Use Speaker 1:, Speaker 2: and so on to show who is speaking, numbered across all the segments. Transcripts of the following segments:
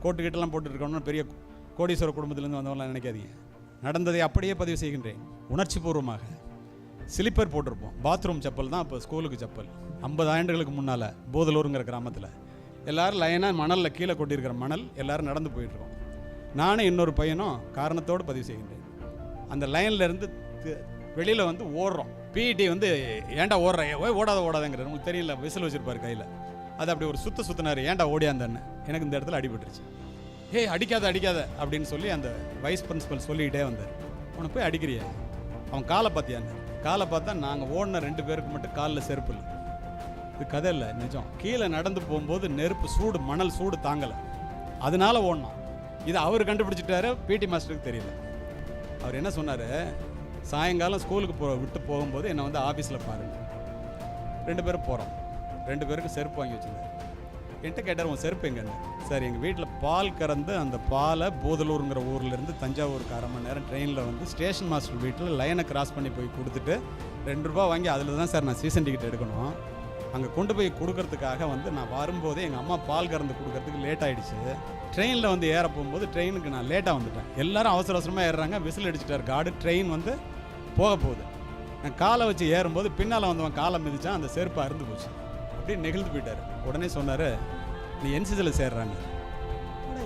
Speaker 1: கோட்டு கிட்டலாம் போட்டுருக்கோம்னா பெரிய கோடீஸ்வர குடும்பத்திலேருந்து வந்தவங்களாம் நினைக்காதீங்க. நடந்ததை அப்படியே பதிவு செய்கின்றேன். உணர்ச்சி பூர்வமாக ஸ்லிப்பர் போட்டிருப்போம். பாத்ரூம் செப்பல் தான் அப்போ ஸ்கூலுக்கு செப்பல். 50 ஆண்டுகளுக்கு முன்னால் போதலூருங்கிற கிராமத்தில் எல்லோரும் லைனாக மணலில் கீழே கொட்டியிருக்கிற மணல் எல்லோரும் நடந்து போயிட்டுருக்கோம். நானும் இன்னொரு பையனும் காரணத்தோடு பதிவு செய்கின்றேன். அந்த லைன்லேருந்து வெளியில் வந்து ஓடுறோம். பிஇடி வந்து ஏன்டா ஓடுற, ஓடாதங்கிறார். உங்களுக்கு தெரியல, விசில் வச்சுருப்பார் கையில். அது அப்படி ஒரு சுற்றினார். ஏன்டா ஓடியாந்தன்னு. எனக்கு இந்த இடத்துல அடிபட்டுருச்சு. அடிக்காத அப்படின்னு சொல்லி அந்த வைஸ் பிரின்சிபல் சொல்லிக்கிட்டே வந்தார். உனக்கு போய் அடிக்கிறியா, அவன் காலை பார்த்தியான்னு. காலை பார்த்தா நாங்கள் ஓடின 2 பேருக்கு மட்டும் காலில் செருப்பு இல்லை. இது கதை இல்லை, நிஜம். கீழே நடந்து போகும்போது நெருப்பு சூடு, மணல் சூடு தாங்கலை, அதனால ஓடினோம். இதை அவர் கண்டுபிடிச்சிட்டாரு, பிடி மாஸ்டருக்கு தெரியல. அவர் என்ன சொன்னார், சாயங்காலம் ஸ்கூலுக்கு விட்டு போகும்போது என்னை வந்து ஆஃபீஸில் பாருங்க. 2 பேரும் போகிறோம். 2 பேருக்கு செருப்பு வாங்கி வச்சுருந்தார். என்கிட்ட கேட்டார், உன் செருப்பு எங்கன்னு. சார், எங்கள் வீட்டில் பால் கறந்து அந்த பாலை போதலூருங்கிற ஊர்லேருந்து தஞ்சாவூருக்கு 1/2 மணி நேரம் ட்ரெயினில் வந்து ஸ்டேஷன் மாஸ்டர் வீட்டில் லைனை கிராஸ் பண்ணி போய் கொடுத்துட்டு 2 ரூபா வாங்கி அதில் தான் சார் நான் சீசன் டிக்கெட் எடுக்கணும். அங்கே கொண்டு போய் கொடுக்கறதுக்காக வந்து நான் வரும்போதே எங்கள் அம்மா பால் கறந்து கொடுக்கறதுக்கு லேட் ஆகிடுச்சு. ட்ரெயினில் வந்து ஏற போகும்போது ட்ரெயினுக்கு நான் லேட்டாக வந்துட்டேன். எல்லோரும் அவசரமாக ஏறுறாங்க. Whistle அடிச்சிட்டார் card. ட்ரெயின் வந்து போக போகுது. நான் காலை வச்சு ஏறும்போது பின்னால் வந்தவன் காலை மிதிச்சான். அந்த செருப்பு அறுந்து போச்சு. அப்படியே நெகிழ்ந்து போயிட்டார். உடனே சொன்னார், நீ என்சிசியில் சேர்றாங்க.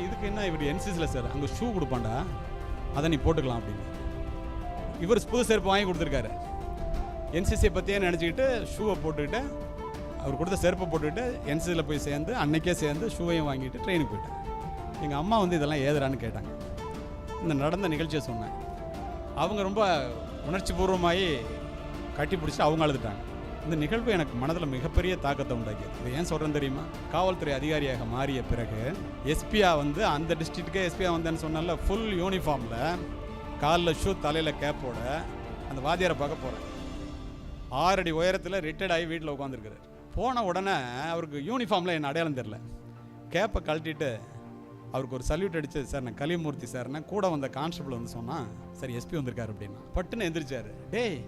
Speaker 1: இதுக்கு என்ன இவர் என்சிசியில் சேர, அங்கே ஷூ கொடுப்பான்டா, அதை நீ போட்டுக்கலாம் அப்படின்னு. இவர் புது செருப்பு வாங்கி கொடுத்துருக்காரு. என்சிசியை பற்றியே நினச்சிக்கிட்டு ஷூவை போட்டுக்கிட்டு, அவர் கொடுத்த செருப்பை போட்டுக்கிட்டு என்சிசியில் போய் சேர்ந்து அன்னைக்கே சேர்ந்து ஷூவையும் வாங்கிட்டு ட்ரெயினுக்கு போயிட்டேன். எங்கள் அம்மா வந்து இதெல்லாம் ஏதுறான்னு கேட்டாங்க. இந்த நடந்த நிகழ்ச்சியை சொன்னேன். அவங்க ரொம்ப உணர்ச்சி பூர்வமாகி கட்டி பிடிச்சி அவங்க அழுதுட்டாங்க. இந்த நிகழ்வு எனக்கு மனதில் மிகப்பெரிய தாக்கத்தை உண்டாக்கியது. இது ஏன் சொல்கிறேன்னு தெரியுமா? காவல்துறை அதிகாரியாக மாறிய பிறகு எஸ்பியா வந்து அந்த டிஸ்ட்ரிக்ட்டுக்கே எஸ்பியா வந்தேன்னு சொன்னால, ஃபுல் யூனிஃபார்மில், காலில் ஷூ, தலையில் கேப்போட அந்த வாத்தியாரை பார்க்க போகிறேன். 6 அடி உயரத்தில் ரிட்டையர்ட் ஆகி வீட்டில் உட்காந்துருக்குறாரு. போன உடனே அவருக்கு யூனிஃபார்மில் என்ன அடையாளம் தெரில. கேப்பை கழட்டிட்டு அவருக்கு ஒரு சல்யூட் அடிச்சு, சார் நான் கலிமூர்த்தி சார்னா. கூட வந்த கான்ஸ்டபிள் வந்து சொன்னால், சார் எஸ்பி வந்திருக்காரு அப்படின்னா. பட்டுன்னு எந்திரிச்சார். டேய்,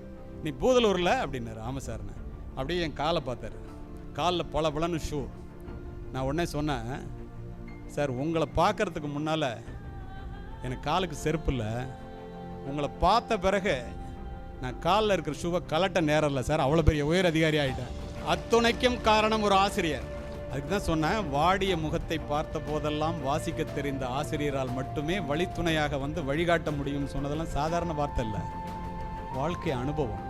Speaker 1: நீ பூதலூரில் அப்படின்னாரு. ஆமாம் சார்ண்ணே. அப்படியே என் காலை பார்த்தாரு. காலில் பளபளன்னு ஷூ. நான் உடனே சொன்னேன், சார் உங்களை பார்க்கறதுக்கு முன்னால் எனக்கு காலுக்கு செருப்பு இல்லை. உங்களை பார்த்த பிறகு நான் காலில் இருக்கிற ஷூவை கலட்ட நேரம் இல்லை சார். அவ்வளோ பெரிய உயர் அதிகாரி ஆகிட்டேன். அத்துணைக்கும் காரணம் ஒரு ஆசிரியர். அதுக்கு தான் சொன்னேன், வாடிய முகத்தை பார்த்த போதெல்லாம் வாசிக்க தெரிந்த ஆசிரியரால் மட்டுமே வழித்துணையாக வந்து வழிகாட்ட முடியும்னு சொன்னதெல்லாம் சாதாரண வார்த்தை இல்லை, வாழ்க்கை அனுபவம்.